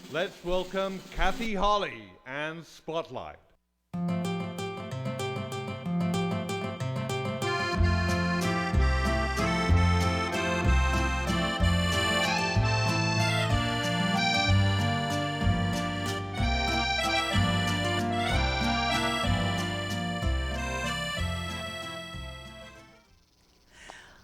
Let's welcome Kathy Holly and Spotlight.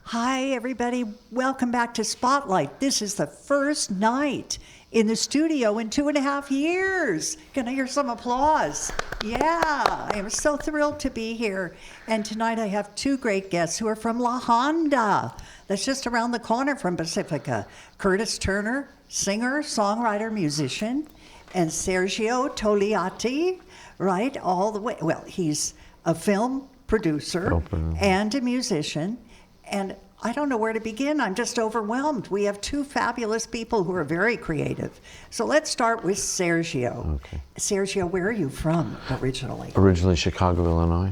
Hi, everybody. Welcome back to Spotlight. This is the first night in the studio in 2.5 years. Can I hear some applause? Yeah, I am so thrilled to be here. And tonight I have two great guests who are from La Honda. That's just around the corner from Pacifica. Curtis Turner, singer, songwriter, musician, and Sergio Togliatti, right, all the way. Well, he's a film producer and a musician. And I don't know where to begin. I'm just overwhelmed. We have two fabulous people who are very creative. So let's start with Sergio. Okay. Sergio, where are you from originally? Originally Chicago, Illinois.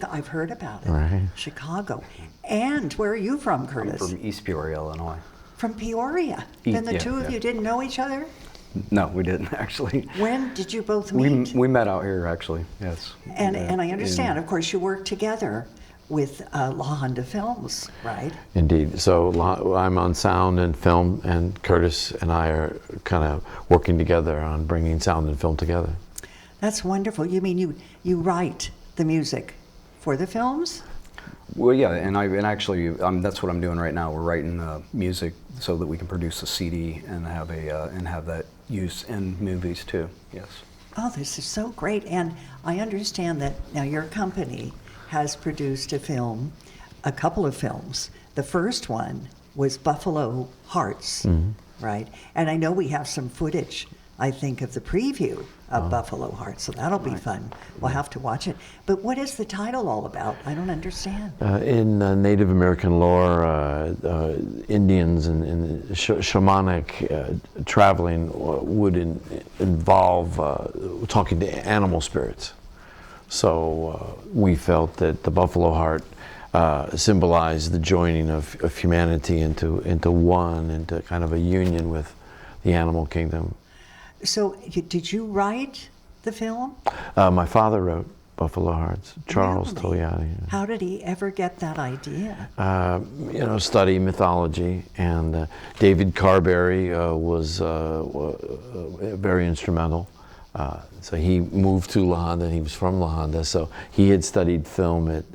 I've heard about it. Right. Chicago. And where are you from, Curtis? I'm from East Peoria, Illinois. From Peoria. Then the two of you didn't know each other? No, we didn't actually. When did you both meet? We met out here actually, yes. And I understand, of course, you worked together with La Honda Films, right? Indeed. So I'm on sound and film, and Curtis and I are kind of working together on bringing sound and film together. That's wonderful. You mean you write the music for the films? Well, yeah, and actually that's what I'm doing right now. We're writing music so that we can produce a CD and have that used in movies too. Yes. Oh, this is so great. And I understand that now your company has produced a couple of films. The first one was Buffalo Hearts, right? And I know we have some footage, I think, of the preview of Buffalo Hearts, so that'll be fun. We'll have to watch it. But what is the title all about? I don't understand. In Native American lore, Indians and shamanic traveling would involve talking to animal spirits. So we felt that the Buffalo Heart symbolized the joining of humanity into one, into kind of a union with the animal kingdom. So did you write the film? My father wrote Buffalo Hearts, Charles Really? Togliatti. How did he ever get that idea? Study mythology, and David Carberry was very instrumental. So he moved to La Honda, and he was from La Honda, so he had studied film at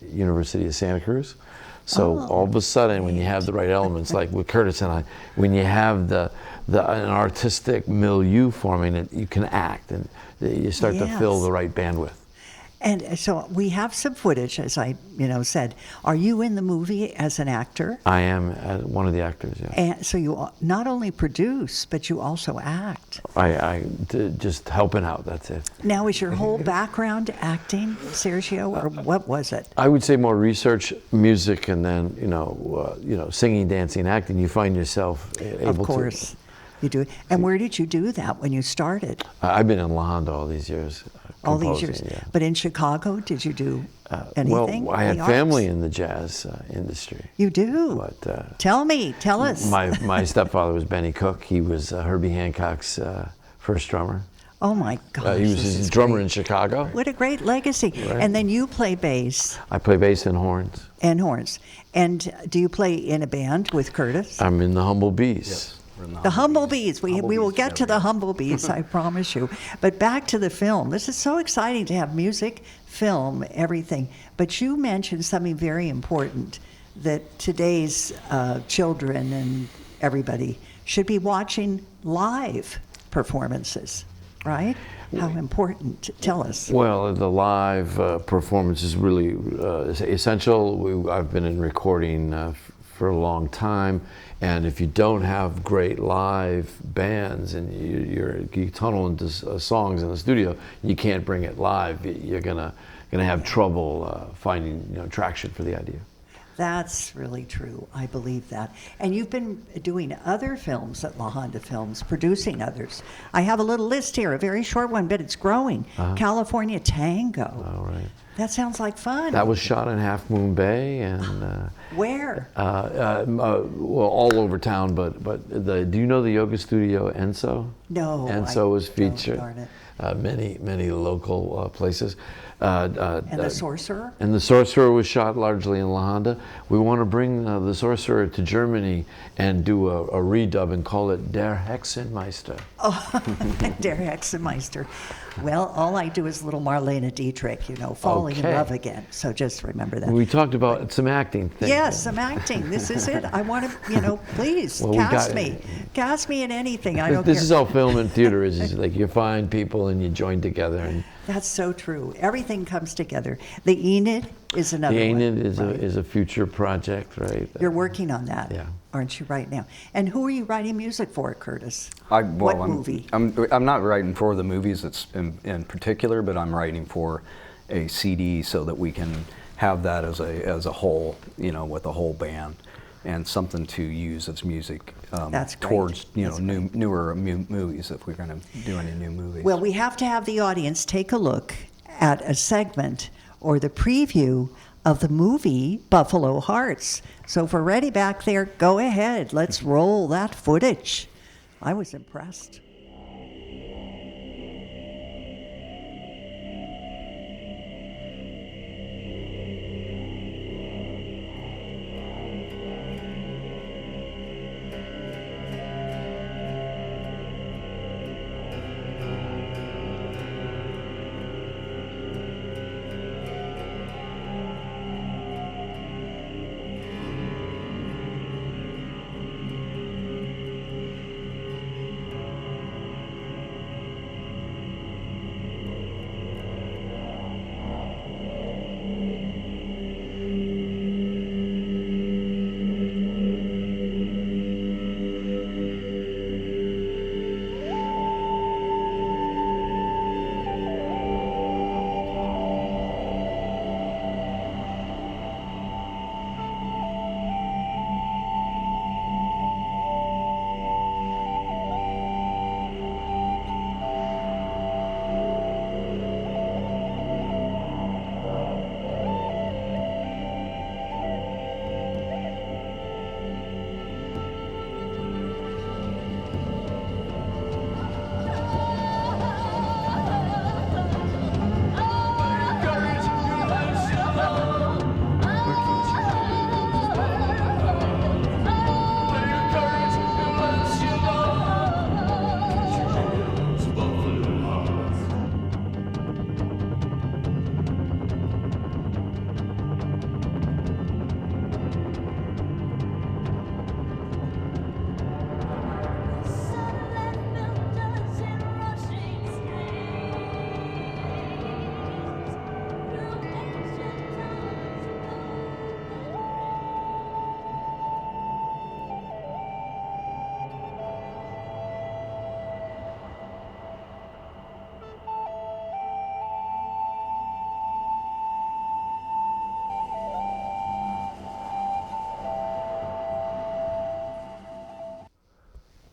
University of Santa Cruz. So all of a sudden, when you have the right elements, like with Curtis and I, when you have an artistic milieu forming, you can act, and you start to fill the right bandwidth. And so we have some footage, as I said. Are you in the movie as an actor? I am one of the actors, yeah. And so you not only produce, but you also act. I just helping out, that's it. Now, is your whole background acting, Sergio, or what was it? I would say more research, music, and then, singing, dancing, acting. You find yourself able to. Of course, you do. And where did you do that when you started? I've been in La Honda all these years. All these years. Yeah. But in Chicago, did you do anything? Well, I had family in the jazz industry. You do? But, tell us. My stepfather was Benny Cook. He was Herbie Hancock's first drummer. Oh my gosh. He was his drummer in Chicago. What a great legacy. Right. And then you play bass. I play bass and horns. And horns. And do you play in a band with Curtis? I'm in the Humble Bees. Yes. The Humble Bees. We will get to the Humble Bees, I promise you. But back to the film. This is so exciting to have music, film, everything. But you mentioned something very important, that today's children and everybody should be watching live performances, right? How important? Tell us. Well, the live performance is really essential. I've been in recording for a long time, and if you don't have great live bands and you tunnel into songs in the studio, you can't bring it live. You're gonna have trouble finding traction for the idea. That's really true. I believe that. And you've been doing other films at La Honda Films, producing others. I have a little list here, a very short one, but it's growing. California Tango. All right. That sounds like fun. That was shot in Half Moon Bay and Where? well, all over town. But do you know the yoga studio Enso? No. Enso was featured. Darn it. Many local places. And The Sorcerer? And The Sorcerer was shot largely in La Honda. We want to bring The Sorcerer to Germany and do a redub and call it Der Hexenmeister. Oh, Der Hexenmeister. Well, all I do is little Marlene Dietrich, falling in Okay. love again. So just remember that. We talked about some acting things. Yes, some acting. This is it. I want to, please Well, we cast got- me. Cast me in anything. I don't This care. is how film and theater is like you find people and you join together. And That's so true. Everything comes together. The Enid is another the one. Enid is right? a future project, right? You're working on that, Yeah. aren't you, right now? And who are you writing music for, Curtis? I'm movie? I'm not writing for the movies in particular, but I'm writing for a CD so that we can have that as a whole, with a whole band, and something to use as music That's great. towards That's newer movies if we're going to do any new movies. Well, we have to have the audience take a look at a segment or the preview of the movie Buffalo Hearts. So if we're ready back there, go ahead. Let's roll that footage. I was impressed.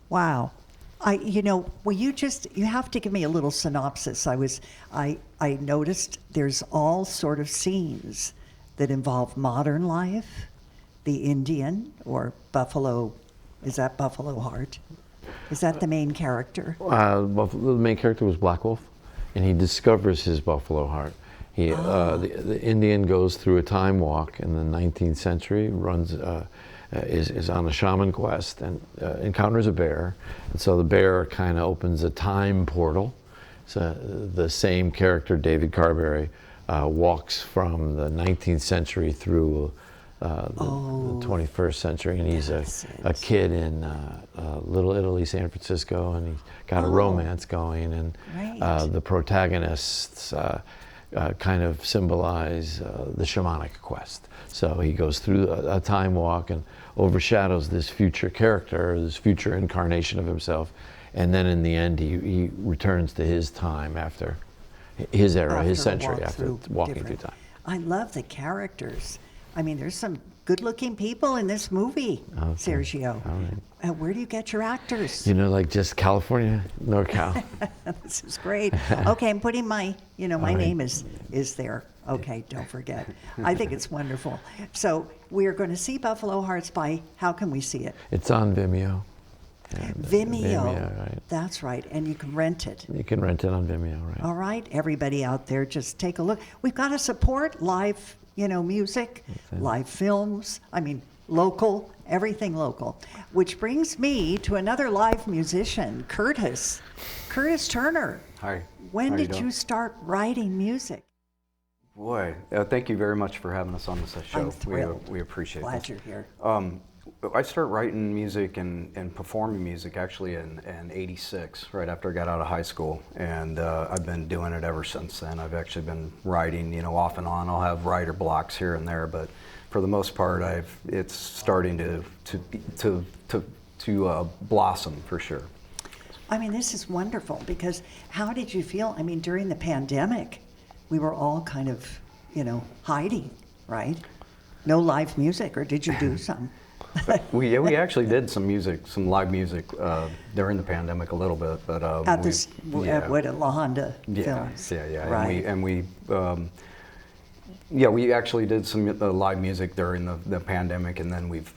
Wow. You have to give me a little synopsis. I noticed there's all sort of scenes that involve modern life, the Indian or Buffalo. Is that Buffalo Heart? Is that the main character? The main character was Black Wolf, and he discovers his buffalo heart. The Indian goes through a time walk in the 19th century, is on a shaman quest, and encounters a bear. And so the bear kind of opens a time portal. So the same character, David Carberry, walks from the 19th century through the 21st century, and he's a kid in Little Italy, San Francisco, and he's got a romance going, and Right. the protagonists kind of symbolize the shamanic quest. So he goes through a time walk and overshadows this future character, this future incarnation of himself, and then in the end he returns to his time after his era, his After a century, walk after through walking different- through time. I love the characters. I mean, there's some good-looking people in this movie, Okay. Sergio. All right. Where do you get your actors? You know, like just California, NorCal. This is great. Okay, I'm putting my, my right. name is there. Okay, don't forget. I think it's wonderful. So we're going to see Buffalo Hearts by, how can we see it? It's on Vimeo. And, Vimeo. right. That's right, and you can rent it. You can rent it on Vimeo, right? All right, everybody out there, just take a look. We've got to support live, music, live films. I mean, local, everything local. Which brings me to another live musician, Curtis Turner. Hi. When How did doing? you start writing music? Boy, thank you very much for having us on this show. I'm thrilled. We appreciate Glad it. you're here. I started writing music and performing music actually in '86, right after I got out of high school, and I've been doing it ever since then. I've actually been writing, off and on. I'll have writer blocks here and there, but for the most part, it's starting to blossom for sure. I mean, this is wonderful because how did you feel? I mean, during the pandemic, we were all kind of, hiding, right? No live music, or did you do some? We actually did some live music during the pandemic a little bit, but At this, at La Honda Films. Yeah. Right. And we actually did some live music during the pandemic, and then we've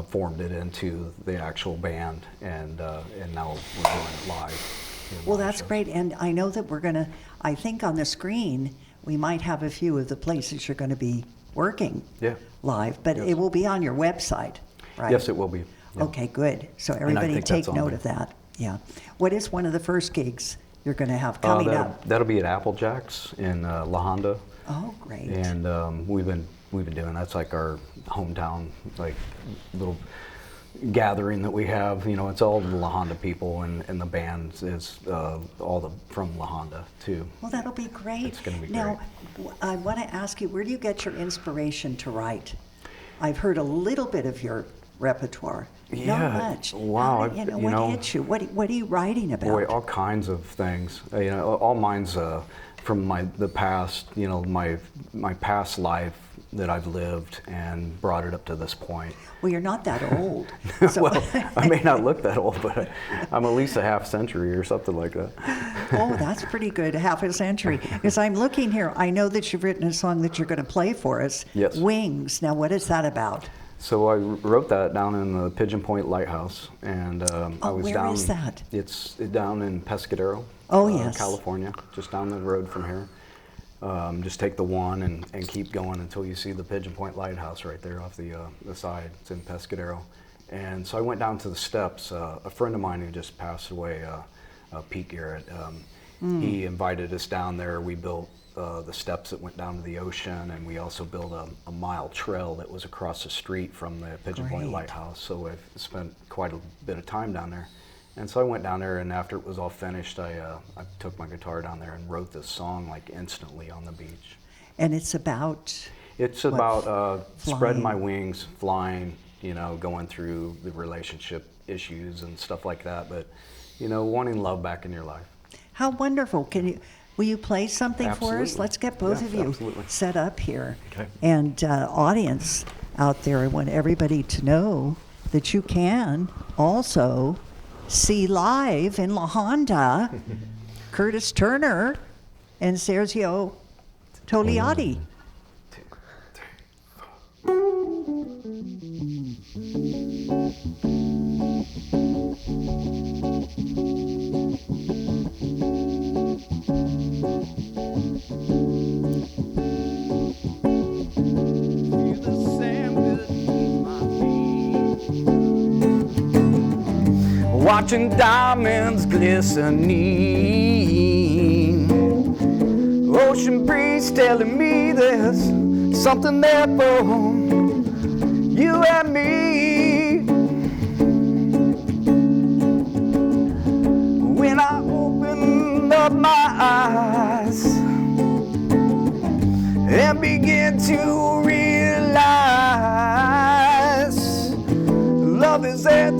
formed it into the actual band, and now we're doing it live. Well, that's great, and I know that we're gonna. I think on the screen we might have a few of the places you're going to be working live, but Yes. it will be on your website, right? Yes, it will be. Yeah. Okay, good. So everybody think take that's on note there. of that. Yeah. What is one of the first gigs you're going to have coming up? That'll be at Applejack's in La Honda, Oh, great. and we've been doing that's like our hometown little gathering that we have. It's all the La Honda people, and the band is all from La Honda too. Well, that'll be great. It's gonna be now, I want to ask you, where do you get your inspiration to write? I've heard a little bit of your repertoire. Yeah. Not much. Wow. What hits you? What are you writing about? Boy, all kinds of things. All mine's from the past. My past life that I've lived and brought it up to this point. Well, you're not that old. So. Well, I may not look that old, but I'm at least a half century or something like that. Oh, that's pretty good, half a century. Because I'm looking here, I know that you've written a song that you're going to play for us. Yes. Wings. Now, what is that about? So I wrote that down in the Pigeon Point Lighthouse, and I was where down. is that? It's down in Pescadero, yes. California, just down the road from here. Just take the one and keep going until you see the Pigeon Point Lighthouse right there off the side. It's in Pescadero. And so I went down to the steps. A friend of mine who just passed away, Pete Garrett, he invited us down there. We built the steps that went down to the ocean, and we also built a mile trail that was across the street from the Pigeon Point Great. Lighthouse. So I've spent quite a bit of time down there. And so I went down there, and after it was all finished, I took my guitar down there and wrote this song instantly on the beach. And it's about? It's What, about spreading flying? my wings, flying, going through the relationship issues and stuff like that, but, wanting love back in your life. How wonderful. Will you play something for us? Absolutely. Let's get both Yeah, of you absolutely. set up here. Okay. And audience out there, I want everybody to know that you can also see live in La Honda Curtis Turner and Sergio Togliatti. Watching diamonds glistening, ocean breeze telling me there's something there for you and me. When I open up my eyes and begin to realize love is there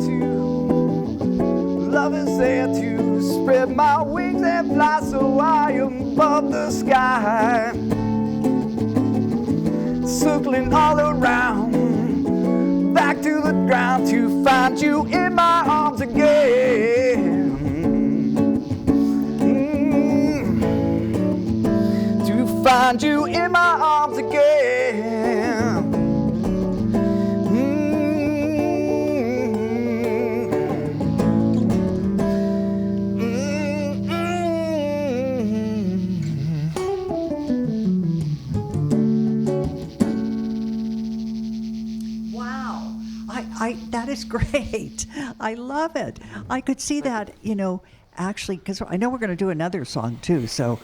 to spread my wings and fly so high above the sky. circling all around, back to the ground to find you in my arms again. To find you in my arms again. Wow. That is great. I love it. I could see that, actually, because I know we're going to do another song too, so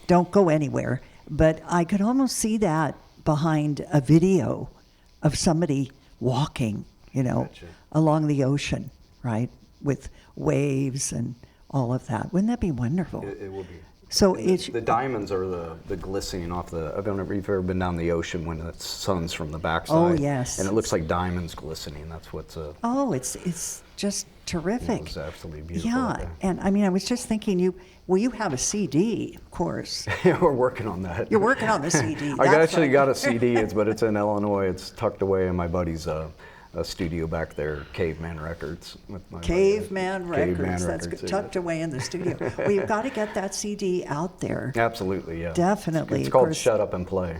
don't go anywhere. But I could almost see that behind a video of somebody walking, Gotcha. along the ocean, right? With waves and all of that. Wouldn't that be wonderful? It will be. So And it's the diamonds are the glistening off the. I don't know if you've ever been down the ocean when the sun's from the backside. Oh, yes. And it looks like diamonds glistening. That's what's. it's just terrific. It's absolutely beautiful. Yeah, out and I mean, I was just thinking, you have a CD, of course. there. We're working on that. You're working on the CD. I that's actually right. got a CD, but it's in Illinois. It's tucked away in my buddy's studio back there, Caveman Records. With my Caveman buddy. Records. That's Records, tucked away in the studio. Well, you've got to get that CD out there. Absolutely, yeah. Definitely, It's of called course. Shut Up and Play.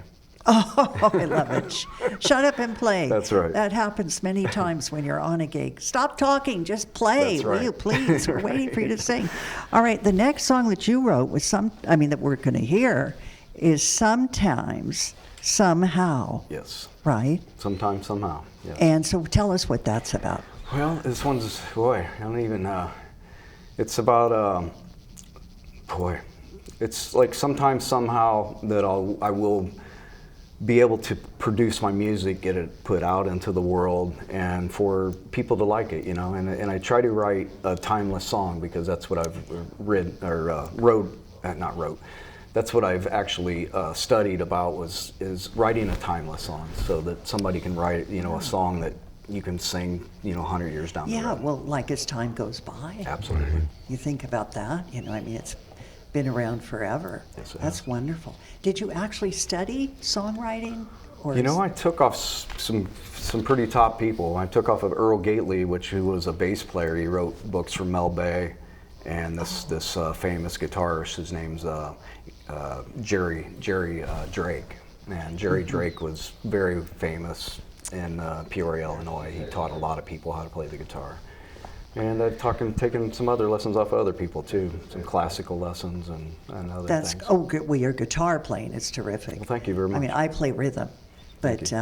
Oh, I love it. Shut up and play. That's right. That happens many times when you're on a gig. Stop talking, just play, That's will right. you please? We're waiting for you to sing. All right, the next song that you wrote was that we're going to hear is Sometimes, Somehow, Yes. right? Sometimes, somehow. Yes. And so tell us what that's about. Well, this one's, boy, I don't even, it's about, it's like sometimes, somehow that I will be able to produce my music, get it put out into the world, and for people to like it, and I try to write a timeless song because that's what I've that's what I've actually studied about is writing a timeless song so that somebody can write, a song that you can sing, 100 years down the road. Yeah, well, like as time goes by. Absolutely. You think about that, it's been around forever. Yes, it That's has. wonderful. Did you actually study songwriting? Or I took off some pretty top people. I took off of Earl Gately, who was a bass player. He wrote books for Mel Bay, and this famous guitarist. His name's Jerry Drake. And Jerry Drake was very famous in Peoria, Illinois. He taught a lot of people how to play the guitar. And I've taken some other lessons off of other people too, some classical lessons and other That's things. good. Well, your guitar playing is terrific. Well, thank you very much. I mean, I play rhythm, but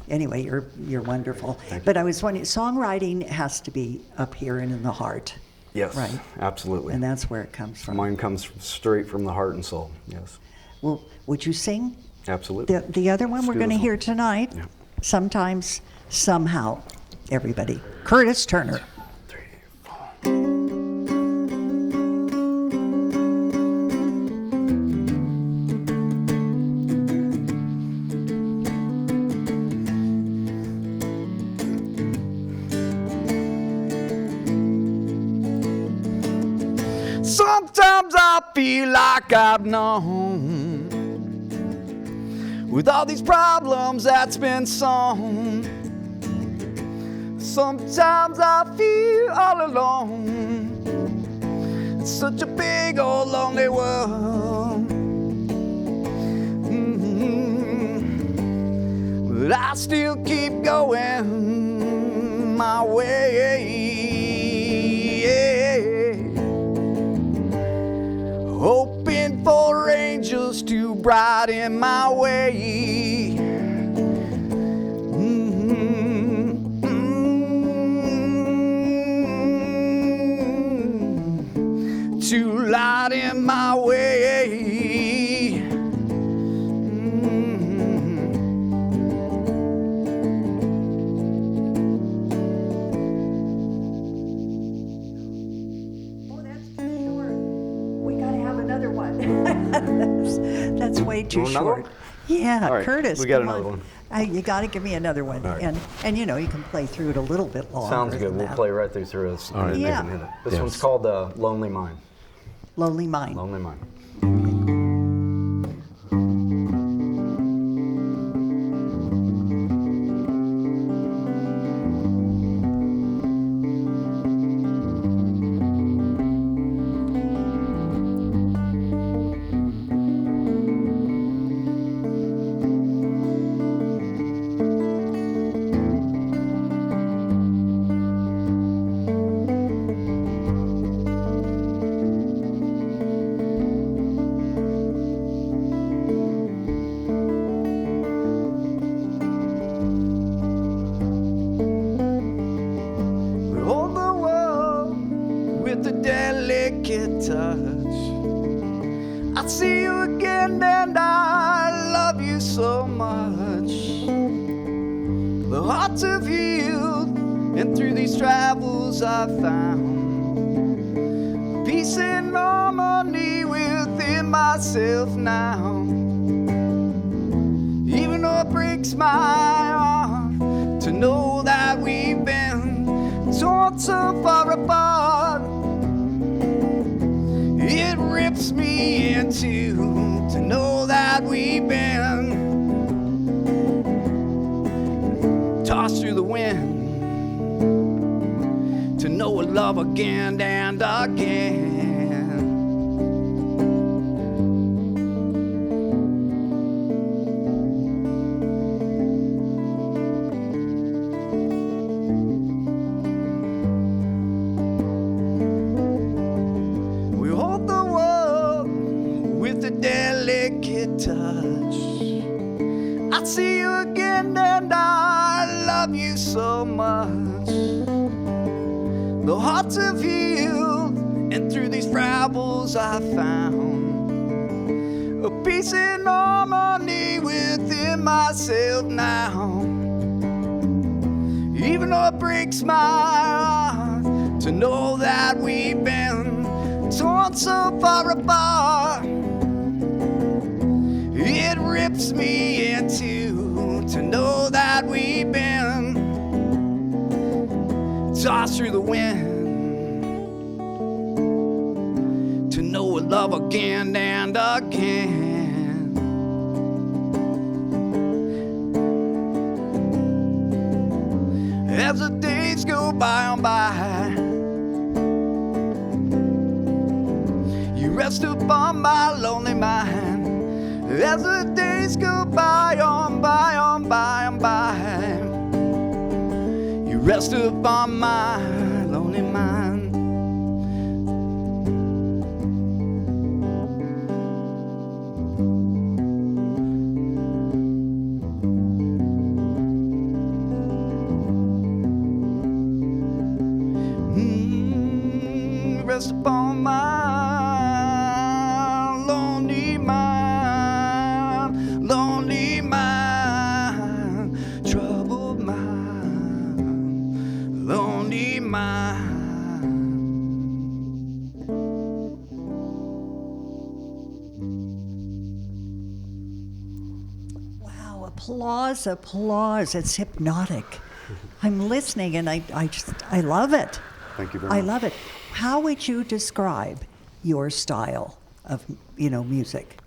anyway, you're wonderful. But I was wondering, songwriting has to be up here and in the heart. Yes, Right. absolutely. And that's where it comes from. Mine comes straight from the heart and soul. Yes, Well, would you sing absolutely. the other one we're going to beautiful. hear tonight? Yeah. Sometimes, Somehow, everybody. Curtis Turner. 3, 4. Sometimes I feel like I've known with all these problems that's been sown. Sometimes I feel all alone. It's such a big old lonely world. But I still keep going my way. Hoping for angels to brighten my way. To lighten my way. Oh, that's too short. We got to have another one. That's way too Want another short. one? Yeah, All right, Curtis. we got come another on. one. You got to give me another one, All right. and you can play through it a little bit longer. Sounds good. than We'll that. play right through this. All right. Yeah. This Yes. one's called Lonely Mind. Lonely Mind. Lonely Mind. with a delicate touch. I see you again and I love you so much. The hearts have healed, and through these travels I've found peace and harmony within myself now. Even though it breaks my heart to know that we've been torn so far apart, it rips me in two to know that we've been tossed through the wind, to know what love again and again. We hold the world with a delicate touch. I see you again and I love you so much. The hearts have healed, and through these travels I found a peace and harmony within myself now. Even though it breaks my heart to know that we've been torn so far apart, it rips me in two to know that we've been tossed through the wind, to know what love again and again. As the days go by and by, you rest upon my lonely mind. As the days go by on by on by on by, you rest upon my lonely mind. Rest upon my lonely mind, lonely mind, troubled mind, lonely mind. Wow, applause, applause. It's hypnotic. I'm listening and I love it. Thank you very I much. love it. How would you describe your style of, music?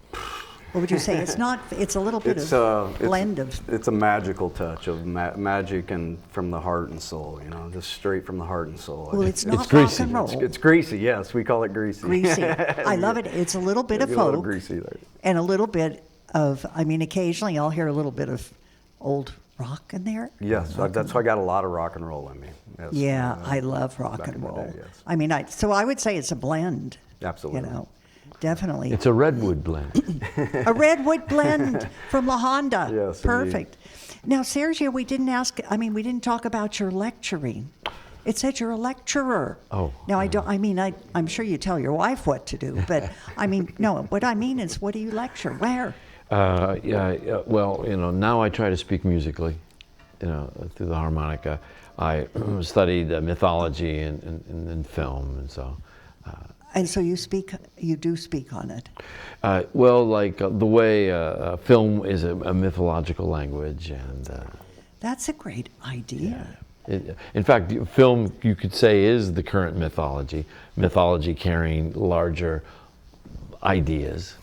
What would you say? It's not, it's a little bit of blend of. It's a magical touch of magic and from the heart and soul, just straight from the heart and soul. Well, it's not rock greasy. and roll. It's greasy, yes, we call it greasy. Greasy. I love it. It's a little bit of Maybe a little folk greasy there. and a little bit of, occasionally I'll hear a little bit of old rock in there. Yes, that's why I got a lot of rock and roll in me. Yes, Yeah, I love rock back and in the roll. day, yes. So I would say it's a blend. Absolutely. Definitely. It's a redwood blend. A redwood blend from La Honda. Yes, Perfect. Now, Sergio, we didn't talk about your lecturing. It said you're a lecturer. Oh. Now, I'm sure you tell your wife what to do, but no, what I mean is, what do you lecture? Where? Well, now I try to speak musically, through the harmonica. I studied mythology and film, and so. And so you do speak on it. The way film is a mythological language, and. That's a great idea. In fact, film, you could say, is the current mythology. Mythology carrying larger ideas,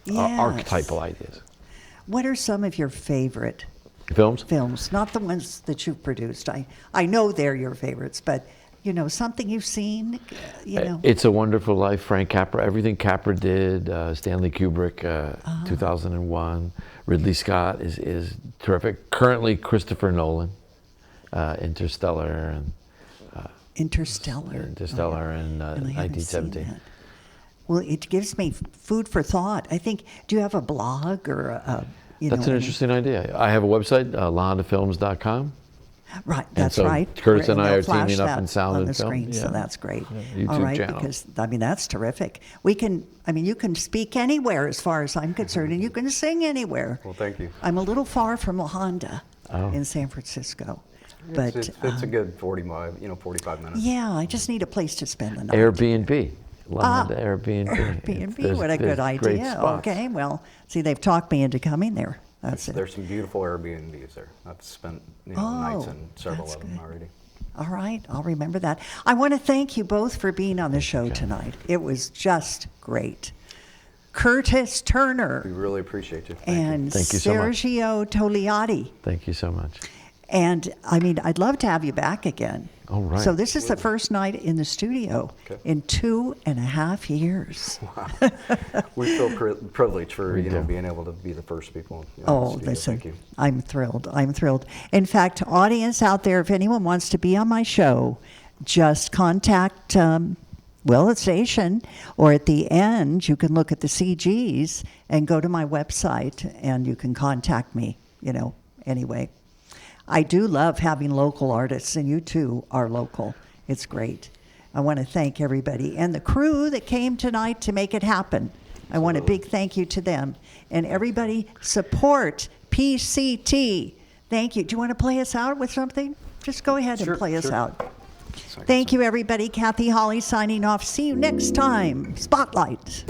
Yes. archetypal ideas. What are some of your favorite Films? films? Not the ones that you've produced. I know they're your favorites, but something you've seen. It's a Wonderful Life, Frank Capra. Everything Capra did. Stanley Kubrick, 2001. Ridley Scott is terrific. Currently, Christopher Nolan, Interstellar and. Interstellar. In And I haven't seen 1917. that. Well, it gives me food for thought. I think. Do you have a blog or That's an interesting idea. I have a website, lahondafilms.com. Right, that's so right. Curtis and I they'll are teaming flash up that in sound on and the film. screen, so Yeah. that's great. Yeah, All YouTube right, channel. because that's terrific. You can speak anywhere as far as I'm concerned, and you can sing anywhere. Well, thank you. I'm a little far from La Honda Oh. in San Francisco, but It's a good 45 minutes. yeah, I just need a place to spend the night. Airbnb. Love the Airbnb. Airbnb, what a good great idea. spots. Okay, well, see, they've talked me into coming there. That's it. There's some beautiful Airbnbs there. I've spent nights in several of them already. All right, I'll remember that. I want to thank you both for being on the show tonight. It was just great. Curtis We Turner really appreciate you. and Thank you so much. Sergio Togliatti. Thank you so much. And I'd love to have you back again. All right. So this is the first night in the studio Okay. in 2.5 years. We feel privileged for do. being able to be the first people. In the Oh, studio. listen, Thank you. I'm thrilled. I'm thrilled. In fact, audience out there, if anyone wants to be on my show, just contact, the station, or at the end, you can look at the CGs and go to my website and you can contact me, anyway. I do love having local artists, and you too are local. It's great. I want to thank everybody and the crew that came tonight to make it happen. I want a big thank you to them. And everybody support PCT. Thank you. Do you want to play us out with something? Just go ahead and play us out. Thank you, everybody. Kathy Holly signing off. See you next time. Spotlight.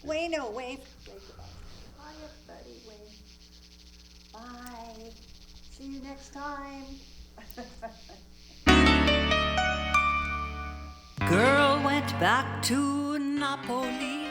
Wayno, wave. Hi, everybody. Wave. Bye. See you next time. Girl went back to Napoli.